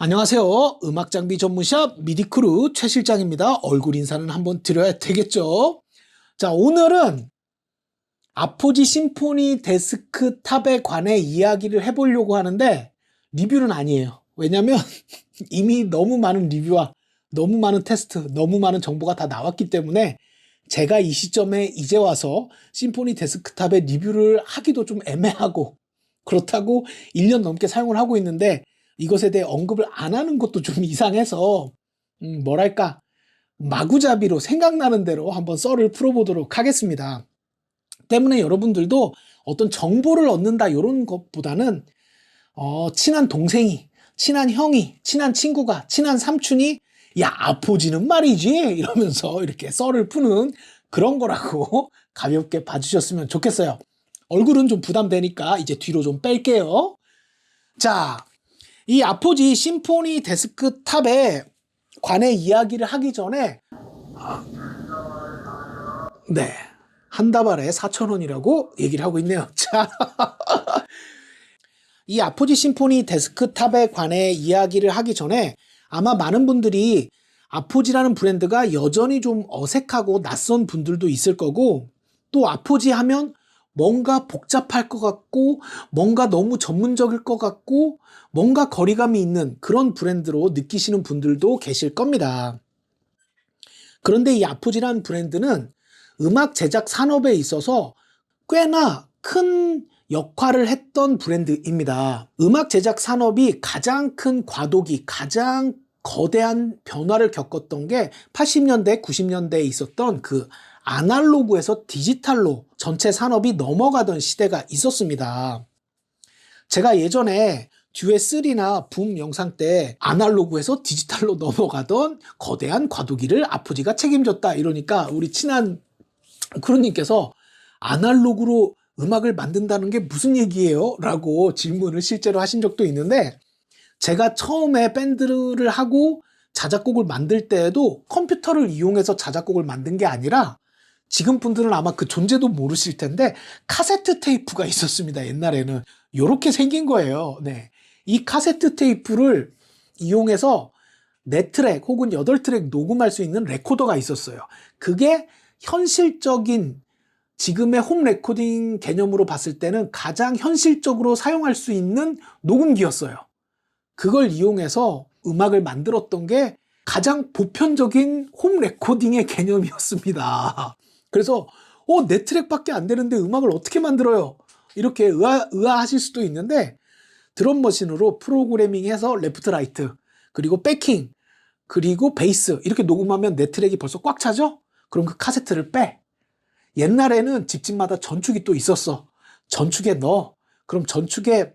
안녕하세요. 음악장비 전문샵 미디크루 최 실장입니다. 얼굴 인사는 한번 드려야 되겠죠? 자, 오늘은 아포지 심포니 데스크탑에 관해 이야기를 해보려고 하는데 리뷰는 아니에요. 왜냐면 이미 너무 많은 리뷰와 너무 많은 테스트, 너무 많은 정보가 다 나왔기 때문에 제가 이 시점에 이제 와서 심포니 데스크탑의 리뷰를 하기도 좀 애매하고 그렇다고 1년 넘게 사용을 하고 있는데 이것에 대해 언급을 안 하는 것도 좀 이상해서 뭐랄까 마구잡이로 생각나는 대로 한번 썰을 풀어보도록 하겠습니다. 때문에 여러분들도 어떤 정보를 얻는다 이런 것보다는 친한 동생이, 친한 형이, 친한 친구가, 친한 삼촌이 야 아포지는 말이지 이러면서 이렇게 썰을 푸는 그런 거라고 가볍게 봐주셨으면 좋겠어요. 얼굴은 좀 부담되니까 이제 뒤로 좀 뺄게요. 자, 이 아포지 심포니 데스크탑에 관해 이야기를 하기 전에 네, 한 다발에 4,000원이라고 얘기를 하고 있네요. 자, 이 아포지 심포니 데스크탑에 관해 이야기를 하기 전에 아마 많은 분들이 아포지라는 브랜드가 여전히 좀 어색하고 낯선 분들도 있을 거고 또 아포지 하면 뭔가 복잡할 것 같고 뭔가 너무 전문적일 것 같고 뭔가 거리감이 있는 그런 브랜드로 느끼시는 분들도 계실 겁니다. 그런데 이 아포지라는 브랜드는 음악 제작 산업에 있어서 꽤나 큰 역할을 했던 브랜드입니다. 음악 제작 산업이 가장 큰 과도기, 가장 거대한 변화를 겪었던 게 80년대, 90년대에 있었던 그 아날로그에서 디지털로 전체 산업이 넘어가던 시대가 있었습니다. 제가 예전에 듀엣3나 붐 영상 때 아날로그에서 디지털로 넘어가던 거대한 과도기를 아포지가 책임졌다 이러니까 우리 친한 크루님께서 아날로그로 음악을 만든다는 게 무슨 얘기예요? 라고 질문을 실제로 하신 적도 있는데 제가 처음에 밴드를 하고 자작곡을 만들 때에도 컴퓨터를 이용해서 자작곡을 만든 게 아니라 지금 분들은 아마 그 존재도 모르실 텐데 카세트 테이프가 있었습니다. 옛날에는 이렇게 생긴 거예요. 네, 이 카세트 테이프를 이용해서 4트랙 혹은 8트랙 녹음할 수 있는 레코더가 있었어요. 그게 현실적인 지금의 홈 레코딩 개념으로 봤을 때는 가장 현실적으로 사용할 수 있는 녹음기였어요. 그걸 이용해서 음악을 만들었던 게 가장 보편적인 홈 레코딩의 개념이었습니다. 그래서 4트랙밖에 안 되는데 음악을 어떻게 만들어요? 이렇게 의아하실 수도 있는데 드럼머신으로 프로그래밍해서 레프트 라이트 그리고 백킹 그리고 베이스 이렇게 녹음하면 4트랙이 벌써 꽉 차죠? 그럼 그 카세트를 빼. 옛날에는 집집마다 전축이 또 있었어. 전축에 넣어. 그럼 전축에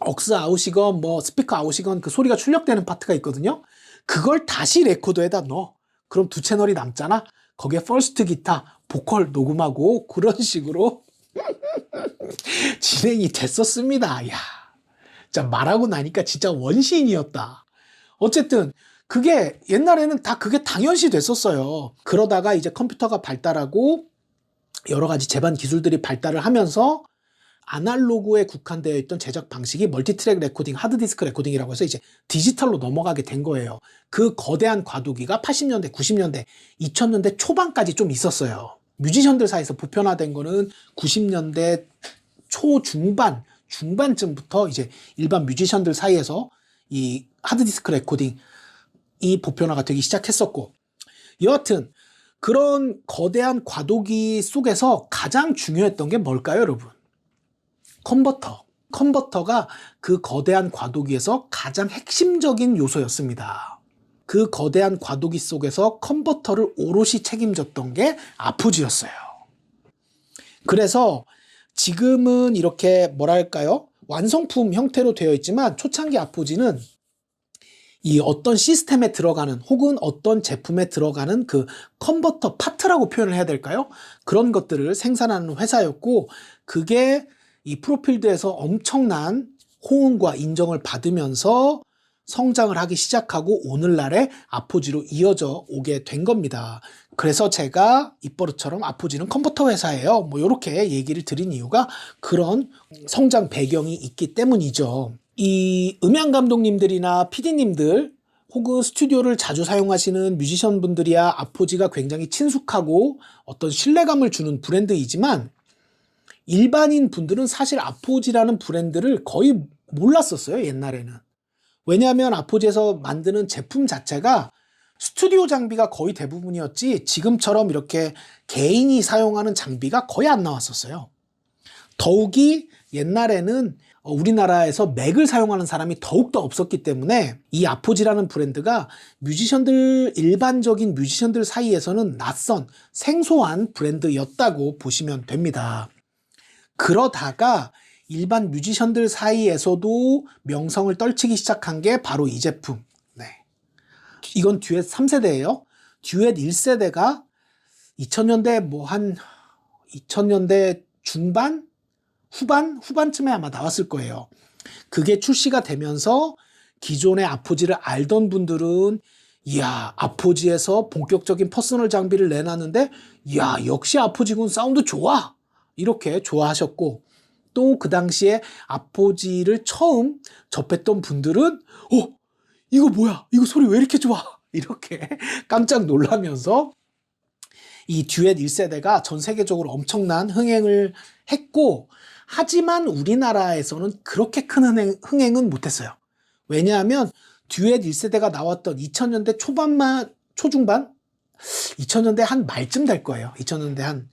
억스 아웃이건 뭐 스피커 아웃이건 그 소리가 출력되는 파트가 있거든요. 그걸 다시 레코더에다 넣어. 그럼 2채널이 남잖아. 거기에 퍼스트 기타, 보컬 녹음하고 그런 식으로 진행이 됐었습니다. 야, 진짜 말하고 나니까 진짜 원시인이었다. 어쨌든 그게 옛날에는 다 그게 당연시 됐었어요. 그러다가 이제 컴퓨터가 발달하고 여러 가지 제반 기술들이 발달을 하면서 아날로그에 국한되어 있던 제작 방식이 멀티트랙 레코딩, 하드디스크 레코딩이라고 해서 이제 디지털로 넘어가게 된 거예요. 그 거대한 과도기가 80년대, 90년대, 2000년대 초반까지 좀 있었어요. 뮤지션들 사이에서 보편화된 거는 90년대 초중반, 중반쯤부터 이제 일반 뮤지션들 사이에서 이 하드디스크 레코딩이 보편화가 되기 시작했었고, 여하튼 그런 거대한 과도기 속에서 가장 중요했던 게 뭘까요, 여러분? 컨버터. 컨버터가 그 거대한 과도기에서 가장 핵심적인 요소였습니다. 그 거대한 과도기 속에서 컨버터를 오롯이 책임졌던 게 아포지였어요. 그래서 지금은 이렇게 뭐랄까요? 완성품 형태로 되어 있지만 초창기 아포지는 이 어떤 시스템에 들어가는 혹은 어떤 제품에 들어가는 그 컨버터 파트라고 표현을 해야 될까요? 그런 것들을 생산하는 회사였고 그게 이 프로필드에서 엄청난 호응과 인정을 받으면서 성장을 하기 시작하고 오늘날의 아포지로 이어져 오게 된 겁니다. 그래서 제가 입버릇처럼 아포지는 컨버터 회사예요. 뭐 이렇게 얘기를 드린 이유가 그런 성장 배경이 있기 때문이죠. 이 음향 감독님들이나 PD님들 혹은 스튜디오를 자주 사용하시는 뮤지션 분들이야 아포지가 굉장히 친숙하고 어떤 신뢰감을 주는 브랜드이지만 일반인 분들은 사실 아포지라는 브랜드를 거의 몰랐었어요, 옛날에는. 왜냐하면 아포지에서 만드는 제품 자체가 스튜디오 장비가 거의 대부분이었지 지금처럼 이렇게 개인이 사용하는 장비가 거의 안 나왔었어요. 더욱이 옛날에는 우리나라에서 맥을 사용하는 사람이 더욱더 없었기 때문에 이 아포지라는 브랜드가 뮤지션들, 일반적인 뮤지션들 사이에서는 낯선 생소한 브랜드였다고 보시면 됩니다. 그러다가 일반 뮤지션들 사이에서도 명성을 떨치기 시작한 게 바로 이 제품. 네. 이건 듀엣 3세대예요. 듀엣 1세대가 2000년대 2000년대 중반? 후반쯤에 아마 나왔을 거예요. 그게 출시가 되면서 기존의 아포지를 알던 분들은 이야, 아포지에서 본격적인 퍼스널 장비를 내놨는데 이야, 역시 아포지군 사운드 좋아! 이렇게 좋아하셨고 또 그 당시에 아포지를 처음 접했던 분들은 이거 뭐야? 이거 소리 왜 이렇게 좋아? 이렇게 깜짝 놀라면서 이 듀엣 1세대가 전 세계적으로 엄청난 흥행을 했고 하지만 우리나라에서는 그렇게 큰 흥행은 못했어요. 왜냐하면 듀엣 1세대가 나왔던 2000년대 초중반? 2000년대 한 말쯤 될 거예요. 2000년대 한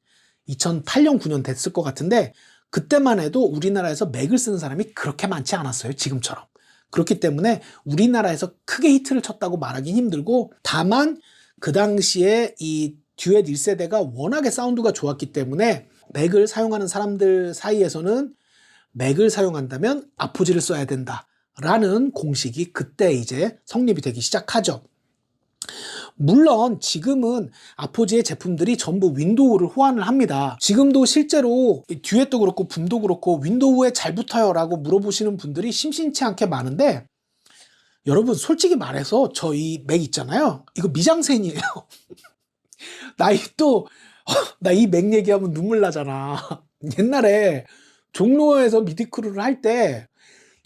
2008년, 9년 됐을 것 같은데 그때만 해도 우리나라에서 맥을 쓰는 사람이 그렇게 많지 않았어요. 지금처럼. 그렇기 때문에 우리나라에서 크게 히트를 쳤다고 말하기 힘들고 다만 그 당시에 이 듀엣 1세대가 워낙에 사운드가 좋았기 때문에 맥을 사용하는 사람들 사이에서는 맥을 사용한다면 아포지를 써야 된다라는 공식이 그때 이제 성립이 되기 시작하죠. 물론 지금은 아포지의 제품들이 전부 윈도우를 호환을 합니다. 지금도 실제로 듀엣도 그렇고 붐도 그렇고 윈도우에 잘 붙어요 라고 물어보시는 분들이 심심치 않게 많은데 여러분 솔직히 말해서 저희 맥 있잖아요. 이거 미장센이에요. 나 이 맥 얘기하면 눈물 나잖아. 옛날에 종로에서 미디크루를 할 때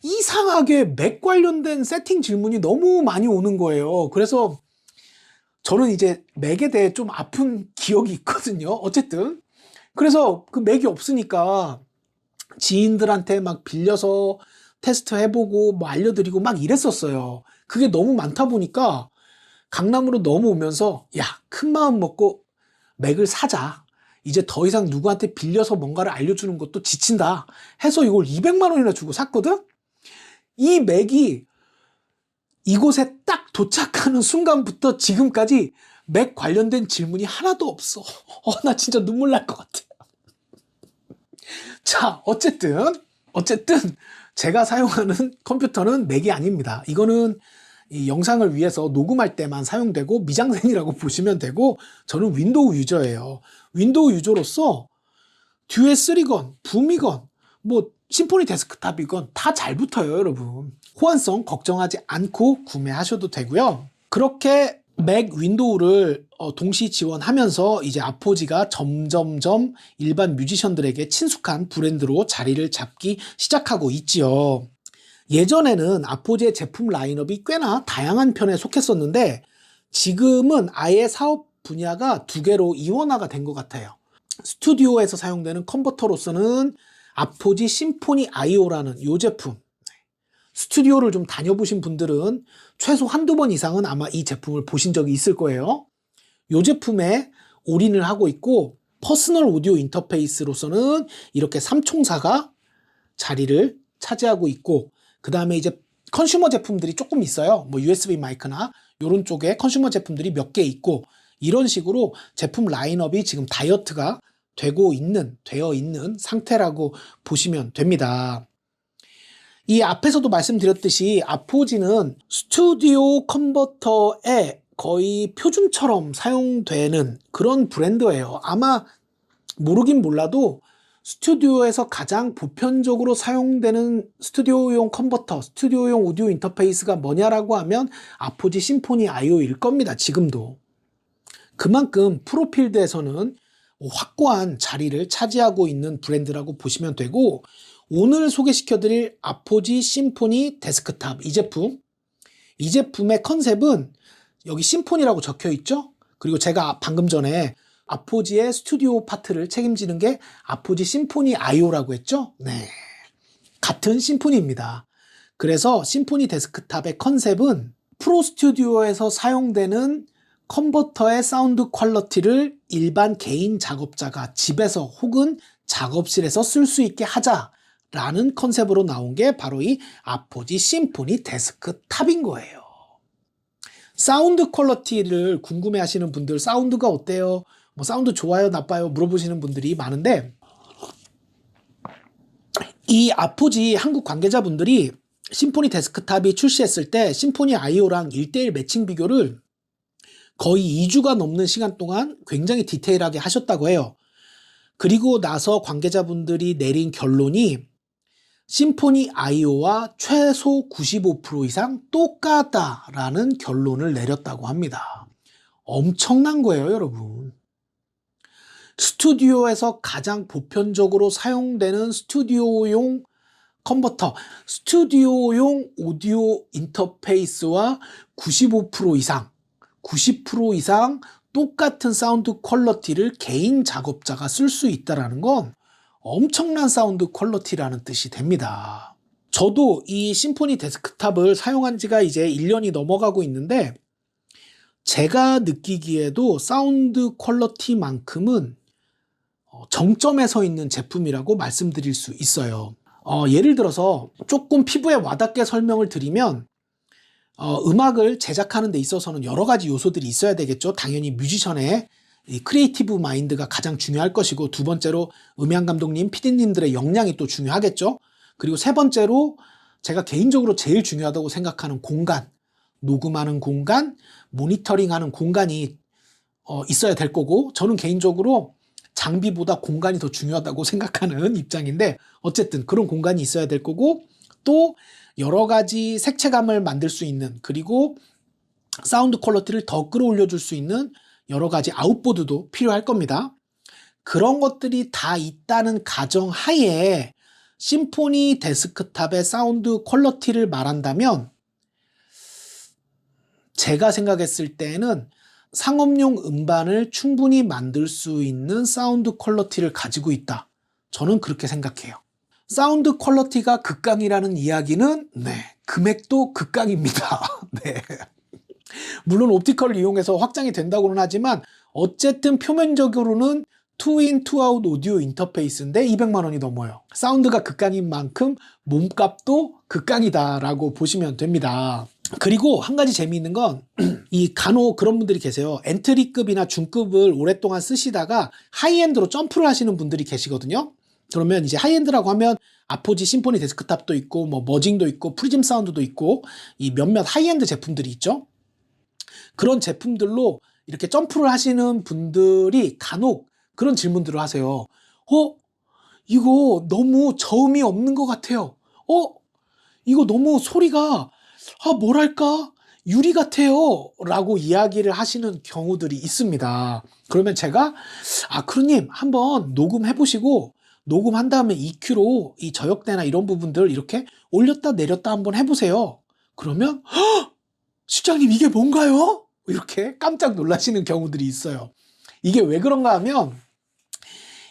이상하게 맥 관련된 세팅 질문이 너무 많이 오는 거예요. 그래서 저는 이제 맥에 대해 좀 아픈 기억이 있거든요. 어쨌든 그래서 그 맥이 없으니까 지인들한테 막 빌려서 테스트 해보고 뭐 알려드리고 막 이랬었어요. 그게 너무 많다 보니까 강남으로 넘어오면서 야, 큰 마음 먹고 맥을 사자. 이제 더 이상 누구한테 빌려서 뭔가를 알려주는 것도 지친다 해서 이걸 200만 원이나 주고 샀거든? 이 맥이 이곳에 딱 도착하는 순간부터 지금까지 맥 관련된 질문이 하나도 없어. 나 진짜 눈물 날 것 같아. 자, 어쨌든 제가 사용하는 컴퓨터는 맥이 아닙니다. 이거는 이 영상을 위해서 녹음할 때만 사용되고 미장센이라고 보시면 되고 저는 윈도우 유저예요. 윈도우 유저로서 듀엣 3건, 붐이건 뭐 심포니 데스크탑이건 다 잘 붙어요, 여러분. 호환성 걱정하지 않고 구매하셔도 되고요. 그렇게 맥 윈도우를 동시 지원하면서 이제 아포지가 점점점 일반 뮤지션들에게 친숙한 브랜드로 자리를 잡기 시작하고 있지요. 예전에는 아포지의 제품 라인업이 꽤나 다양한 편에 속했었는데 지금은 아예 사업 분야가 두 개로 이원화가 된 것 같아요. 스튜디오에서 사용되는 컨버터로서는 아포지 심포니 IO라는 이 제품, 스튜디오를 좀 다녀보신 분들은 최소 한두 번 이상은 아마 이 제품을 보신 적이 있을 거예요. 이 제품에 올인을 하고 있고 퍼스널 오디오 인터페이스로서는 이렇게 3총사가 자리를 차지하고 있고 그 다음에 이제 컨슈머 제품들이 조금 있어요. 뭐 USB 마이크나 이런 쪽에 컨슈머 제품들이 몇 개 있고 이런 식으로 제품 라인업이 지금 다이어트가 되어 있는 상태라고 보시면 됩니다. 이 앞에서도 말씀드렸듯이 아포지는 스튜디오 컨버터에 거의 표준처럼 사용되는 그런 브랜드예요. 아마 모르긴 몰라도 스튜디오에서 가장 보편적으로 사용되는 스튜디오용 컨버터, 스튜디오용 오디오 인터페이스가 뭐냐라고 하면 아포지 심포니 IO일 겁니다. 지금도. 그만큼 프로필드에서는 확고한 자리를 차지하고 있는 브랜드라고 보시면 되고 오늘 소개시켜드릴 아포지 심포니 데스크탑 이 제품의 컨셉은 여기 심포니라고 적혀 있죠? 그리고 제가 방금 전에 아포지의 스튜디오 파트를 책임지는 게 아포지 심포니 IO라고 했죠? 네. 같은 심포니입니다. 그래서 심포니 데스크탑의 컨셉은 프로 스튜디오에서 사용되는 컨버터의 사운드 퀄리티를 일반 개인 작업자가 집에서 혹은 작업실에서 쓸 수 있게 하자라는 컨셉으로 나온 게 바로 이 아포지 심포니 데스크탑인 거예요. 사운드 퀄리티를 궁금해 하시는 분들, 사운드가 어때요? 뭐 사운드 좋아요, 나빠요? 물어보시는 분들이 많은데, 이 아포지 한국 관계자분들이 심포니 데스크탑이 출시했을 때 심포니 IO랑 1:1 매칭 비교를 거의 2주가 넘는 시간 동안 굉장히 디테일하게 하셨다고 해요. 그리고 나서 관계자분들이 내린 결론이 심포니 IO와 최소 95% 이상 똑같다라는 결론을 내렸다고 합니다. 엄청난 거예요, 여러분. 스튜디오에서 가장 보편적으로 사용되는 스튜디오용 컨버터, 스튜디오용 오디오 인터페이스와 95% 이상, 90% 이상 똑같은 사운드 퀄리티를 개인 작업자가 쓸 수 있다는 건 엄청난 사운드 퀄리티라는 뜻이 됩니다. 저도 이 심포니 데스크탑을 사용한 지가 이제 1년이 넘어가고 있는데 제가 느끼기에도 사운드 퀄리티만큼은 정점에 서 있는 제품이라고 말씀드릴 수 있어요. 예를 들어서 조금 피부에 와닿게 설명을 드리면 음악을 제작하는 데 있어서는 여러 가지 요소들이 있어야 되겠죠. 당연히 뮤지션의 이 크리에이티브 마인드가 가장 중요할 것이고, 두 번째로 음향 감독님, PD님들의 역량이 또 중요하겠죠. 그리고 세 번째로 제가 개인적으로 제일 중요하다고 생각하는 공간, 녹음하는 공간, 모니터링하는 공간이 있어야 될 거고, 저는 개인적으로 장비보다 공간이 더 중요하다고 생각하는 입장인데, 어쨌든 그런 공간이 있어야 될 거고, 또 여러 가지 색채감을 만들 수 있는, 그리고 사운드 퀄리티를 더 끌어올려 줄 수 있는 여러 가지 아웃보드도 필요할 겁니다. 그런 것들이 다 있다는 가정 하에 심포니 데스크탑의 사운드 퀄리티를 말한다면 제가 생각했을 때는 상업용 음반을 충분히 만들 수 있는 사운드 퀄리티를 가지고 있다. 저는 그렇게 생각해요. 사운드 퀄리티가 극강이라는 이야기는 금액도 극강입니다. 네. 물론 옵티컬을 이용해서 확장이 된다고는 하지만 어쨌든 표면적으로는 투인 투아웃 오디오 인터페이스인데 200만 원이 넘어요. 사운드가 극강인 만큼 몸값도 극강이다라고 보시면 됩니다. 그리고 한 가지 재미있는 건 이 간혹 그런 분들이 계세요. 엔트리급이나 중급을 오랫동안 쓰시다가 하이엔드로 점프를 하시는 분들이 계시거든요. 그러면 이제 하이엔드라고 하면 아포지 심포니 데스크탑도 있고 뭐 머징도 있고 프리즘 사운드도 있고 이 몇몇 하이엔드 제품들이 있죠. 그런 제품들로 이렇게 점프를 하시는 분들이 간혹 그런 질문들을 하세요. 이거 너무 저음이 없는 것 같아요. 이거 너무 소리가 뭐랄까 유리 같아요 라고 이야기를 하시는 경우들이 있습니다. 그러면 제가 크루님 한번 녹음해 보시고 녹음한 다음에 EQ로 이 저역대나 이런 부분들 이렇게 올렸다 내렸다 한번 해보세요. 그러면 실장님 이게 뭔가요? 이렇게 깜짝 놀라시는 경우들이 있어요. 이게 왜 그런가 하면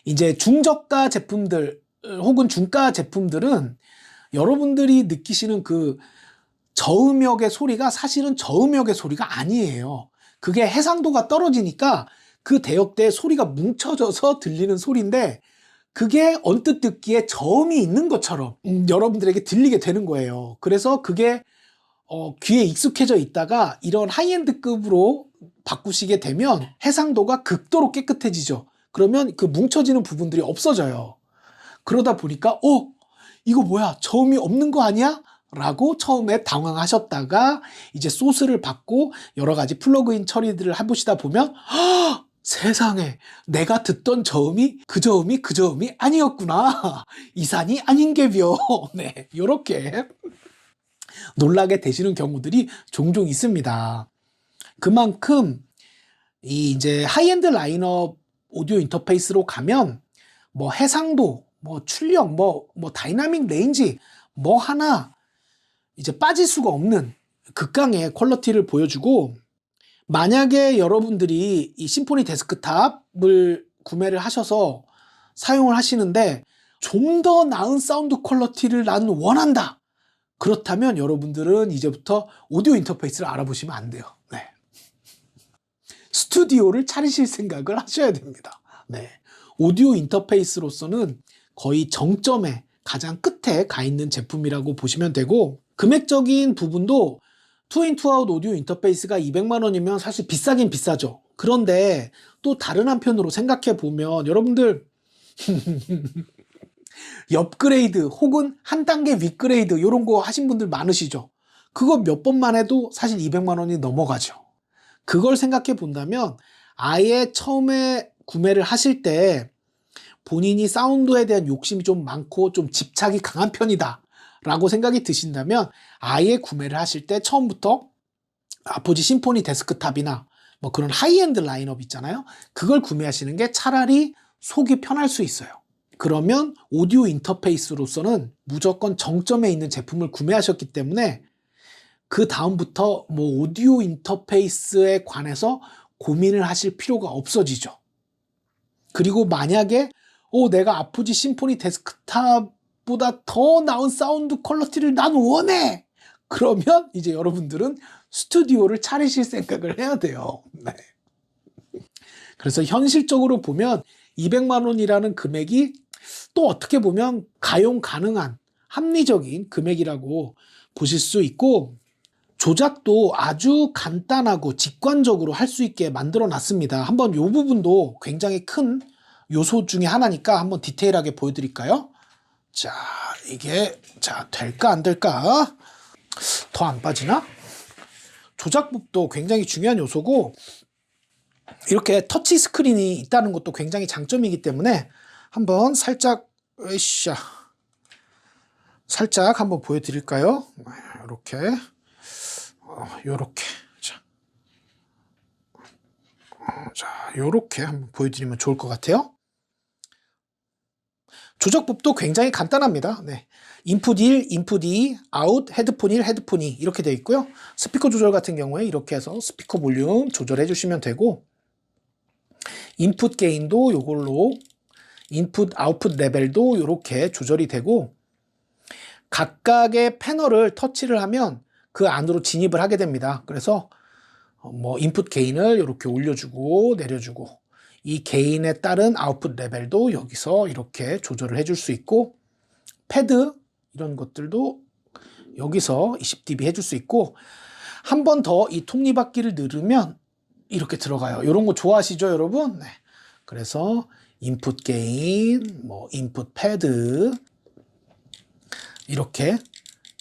이제 중저가 제품들 혹은 중가 제품들은 여러분들이 느끼시는 그 저음역의 소리가 사실은 저음역의 소리가 아니에요. 그게 해상도가 떨어지니까 그 대역대의 소리가 뭉쳐져서 들리는 소리인데 그게 언뜻 듣기에 저음이 있는 것처럼 여러분들에게 들리게 되는 거예요. 그래서 그게 귀에 익숙해져 있다가 이런 하이엔드급으로 바꾸시게 되면 해상도가 극도로 깨끗해지죠. 그러면 그 뭉쳐지는 부분들이 없어져요. 그러다 보니까 이거 뭐야 저음이 없는 거 아니야? 라고 처음에 당황하셨다가 이제 소스를 받고 여러 가지 플러그인 처리들을 해보시다 보면 세상에 내가 듣던 저음이 그 저음이 아니었구나. 이산이 아닌 게벼. 네, 이렇게 놀라게 되시는 경우들이 종종 있습니다. 그만큼 이 이제 하이엔드 라인업 오디오 인터페이스로 가면 뭐 해상도, 뭐 출력, 뭐 다이나믹 레인지 뭐 하나 이제 빠질 수가 없는 극강의 퀄리티를 보여주고, 만약에 여러분들이 이 심포니 데스크탑을 구매를 하셔서 사용을 하시는데 좀 더 나은 사운드 퀄리티를 나는 원한다, 그렇다면 여러분들은 이제부터 오디오 인터페이스를 알아보시면 안 돼요. 네. 스튜디오를 차리실 생각을 하셔야 됩니다. 네. 오디오 인터페이스로서는 거의 정점에 가장 끝에 가 있는 제품이라고 보시면 되고, 금액적인 부분도 투인 투아웃 오디오 인터페이스가 200만 원이면 사실 비싸긴 비싸죠. 그런데 또 다른 한편으로 생각해 보면 여러분들 업그레이드 혹은 한 단계 윗그레이드 이런 거 하신 분들 많으시죠. 그거 몇 번만 해도 사실 200만 원이 넘어가죠. 그걸 생각해 본다면 아예 처음에 구매를 하실 때 본인이 사운드에 대한 욕심이 좀 많고 좀 집착이 강한 편이다 라고 생각이 드신다면 아예 구매를 하실 때 처음부터 아포지 심포니 데스크탑이나 뭐 그런 하이엔드 라인업 있잖아요. 그걸 구매하시는 게 차라리 속이 편할 수 있어요. 그러면 오디오 인터페이스로서는 무조건 정점에 있는 제품을 구매하셨기 때문에 그 다음부터 뭐 오디오 인터페이스에 관해서 고민을 하실 필요가 없어지죠. 그리고 만약에 내가 아포지 심포니 데스크탑보다 더 나은 사운드 퀄리티를 난 원해! 그러면 이제 여러분들은 스튜디오를 차리실 생각을 해야 돼요. 네. 그래서 현실적으로 보면 200만 원이라는 금액이 또 어떻게 보면 가용 가능한 합리적인 금액이라고 보실 수 있고, 조작도 아주 간단하고 직관적으로 할 수 있게 만들어 놨습니다. 한번 이 부분도 굉장히 큰 요소 중에 하나니까 한번 디테일하게 보여드릴까요? 자, 이게 될까 안 될까? 더 안 빠지나? 조작법도 굉장히 중요한 요소고, 이렇게 터치 스크린이 있다는 것도 굉장히 장점이기 때문에 한번 살짝 한번 보여드릴까요? 이렇게 요렇게 요렇게 한번 보여드리면 좋을 것 같아요. 조작법도 굉장히 간단합니다. 네. 인풋 1, 인풋 2, 아웃, 헤드폰 1, 헤드폰 2 이렇게 되어 있고요. 스피커 조절 같은 경우에 이렇게 해서 스피커 볼륨 조절해 주시면 되고, 인풋 게인도 요걸로, 인풋 아웃풋 레벨도 이렇게 조절이 되고, 각각의 패널을 터치를 하면 그 안으로 진입을 하게 됩니다. 그래서 뭐 인풋 게인을 이렇게 올려주고 내려주고, 이 게인에 따른 아웃풋 레벨도 여기서 이렇게 조절을 해줄 수 있고, 패드 이런 것들도 여기서 20dB 해줄 수 있고, 한 번 더 이 톱니바퀴를 누르면 이렇게 들어가요. 이런 거 좋아하시죠, 여러분? 네. 그래서 인풋 게인, 뭐 인풋 패드 이렇게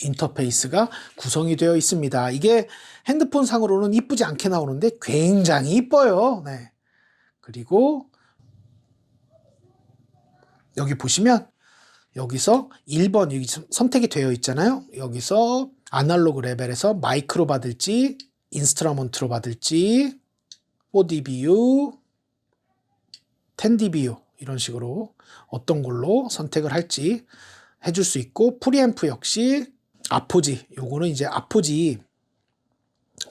인터페이스가 구성이 되어 있습니다. 이게 핸드폰 상으로는 이쁘지 않게 나오는데 굉장히 이뻐요. 네. 그리고 여기 보시면 여기서 1번 여기 선택이 되어 있잖아요. 여기서 아날로그 레벨에서 마이크로 받을지 인스트루먼트로 받을지 4dBu, 10dBu 이런 식으로 어떤 걸로 선택을 할지 해줄 수 있고, 프리앰프 역시 아포지, 요거는 이제 아포지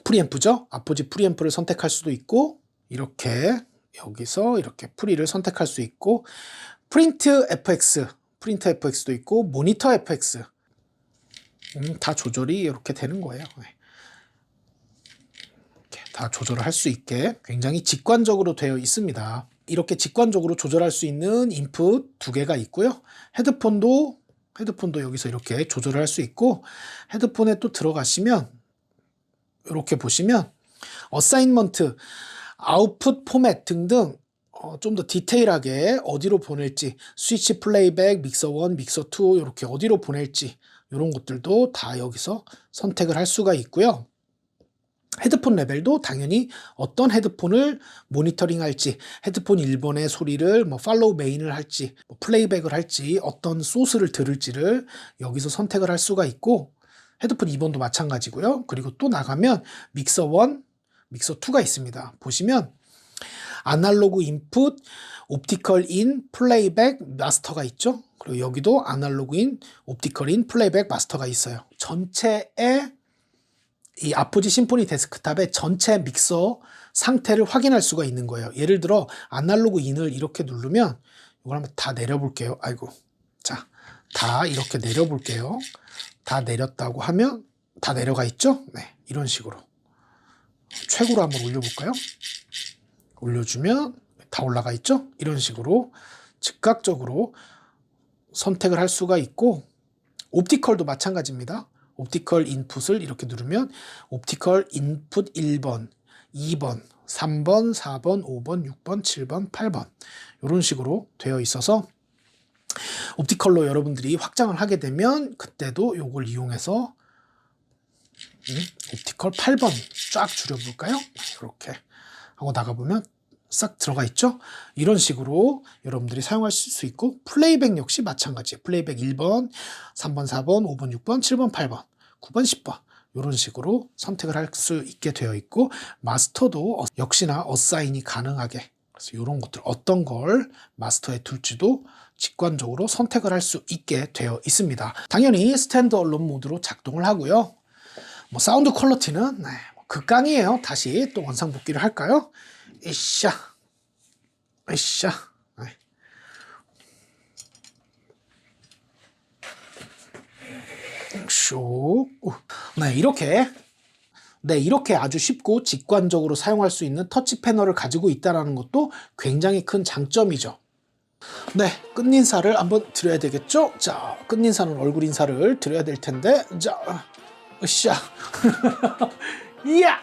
프리앰프죠. 아포지 프리앰프를 선택할 수도 있고, 이렇게 여기서 이렇게 프리를 선택할 수 있고, 프린트 FX도 있고, 모니터 FX 다 조절이 이렇게 되는 거예요. 이렇게 다 조절을 할 수 있게 굉장히 직관적으로 되어 있습니다. 이렇게 직관적으로 조절할 수 있는 인풋 두 개가 있고요. 헤드폰도 여기서 이렇게 조절을 할 수 있고, 헤드폰에 또 들어가시면 이렇게 보시면 어사인먼트, 아웃풋 포맷 등등 좀 더 디테일하게 어디로 보낼지, 스위치 플레이백, 믹서 1, 믹서 2 이렇게 어디로 보낼지 이런 것들도 다 여기서 선택을 할 수가 있고요. 헤드폰 레벨도 당연히 어떤 헤드폰을 모니터링 할지, 헤드폰 1번의 소리를 뭐 팔로우 메인을 할지, 뭐 플레이백을 할지, 어떤 소스를 들을지를 여기서 선택을 할 수가 있고, 헤드폰 2번도 마찬가지고요. 그리고 또 나가면 믹서 1, 믹서 2가 있습니다. 보시면 아날로그 인풋, 옵티컬 인, 플레이백, 마스터가 있죠. 그리고 여기도 아날로그 인, 옵티컬 인, 플레이백, 마스터가 있어요. 전체의 이 아포지 심포니 데스크탑의 전체 믹서 상태를 확인할 수가 있는 거예요. 예를 들어 아날로그 인을 이렇게 누르면 이걸 한번 다 내려볼게요. 아이고, 자, 다 이렇게 내려볼게요. 다 내렸다고 하면 다 내려가 있죠? 네, 이런 식으로 최고로 한번 올려볼까요? 올려주면 다 올라가 있죠? 이런 식으로 즉각적으로 선택을 할 수가 있고, 옵티컬도 마찬가지입니다. 옵티컬 인풋을 이렇게 누르면 옵티컬 인풋 1번, 2번, 3번, 4번, 5번, 6번, 7번, 8번 이런 식으로 되어 있어서 옵티컬로 여러분들이 확장을 하게 되면 그때도 이걸 이용해서 옵티컬 8번 쫙 줄여볼까요? 이렇게 하고 나가보면 싹 들어가 있죠? 이런 식으로 여러분들이 사용하실 수 있고, 플레이백 역시 마찬가지예요. 플레이백 1번, 3번, 4번, 5번, 6번, 7번, 8번, 9번, 10번 이런 식으로 선택을 할 수 있게 되어 있고, 마스터도 역시나 어사인이 가능하게, 그래서 이런 것들 어떤 걸 마스터에 둘지도 직관적으로 선택을 할 수 있게 되어 있습니다. 당연히 스탠드얼론 모드로 작동을 하고요. 뭐 사운드 퀄리티는 극강이에요. 다시 또 원상 복귀를 할까요? 으쌰, 으쌰. 슉. 네, 이렇게 아주 쉽고 직관적으로 사용할 수 있는 터치 패널을 가지고 있다는 것도 굉장히 큰 장점이죠. 네, 끝인사를 한번 드려야 되겠죠? 자, 끝인사는 얼굴 인사를 드려야 될 텐데, 자, 으쌰. 이야!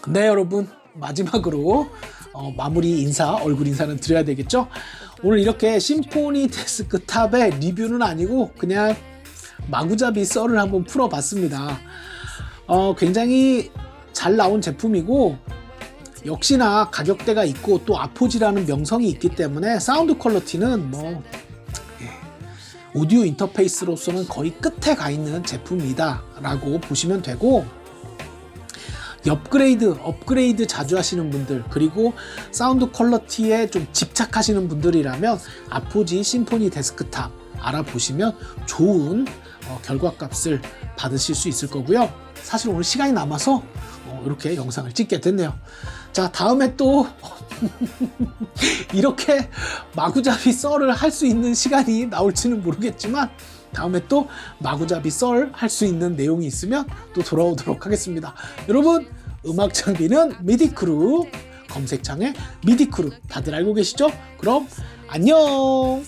네, 여러분. 마지막으로 마무리 인사, 얼굴 인사는 드려야 되겠죠? 오늘 이렇게 심포니 데스크탑의 리뷰는 아니고 그냥 마구잡이 썰을 한번 풀어봤습니다. 굉장히 잘 나온 제품이고, 역시나 가격대가 있고 또 아포지라는 명성이 있기 때문에 사운드 퀄리티는 오디오 인터페이스로서는 거의 끝에 가 있는 제품이다 라고 보시면 되고, 업그레이드 자주 하시는 분들, 그리고 사운드 퀄리티에 좀 집착하시는 분들이라면 아포지 심포니 데스크탑 알아보시면 좋은 결과값을 받으실 수 있을 거고요. 사실 오늘 시간이 남아서 이렇게 영상을 찍게 됐네요. 자, 다음에 또 이렇게 마구잡이 썰을 할 수 있는 시간이 나올지는 모르겠지만, 다음에 또 마구잡이 썰 할 수 있는 내용이 있으면 또 돌아오도록 하겠습니다. 여러분, 음악 장비는 미디크루, 검색창에 미디크루 다들 알고 계시죠? 그럼 안녕.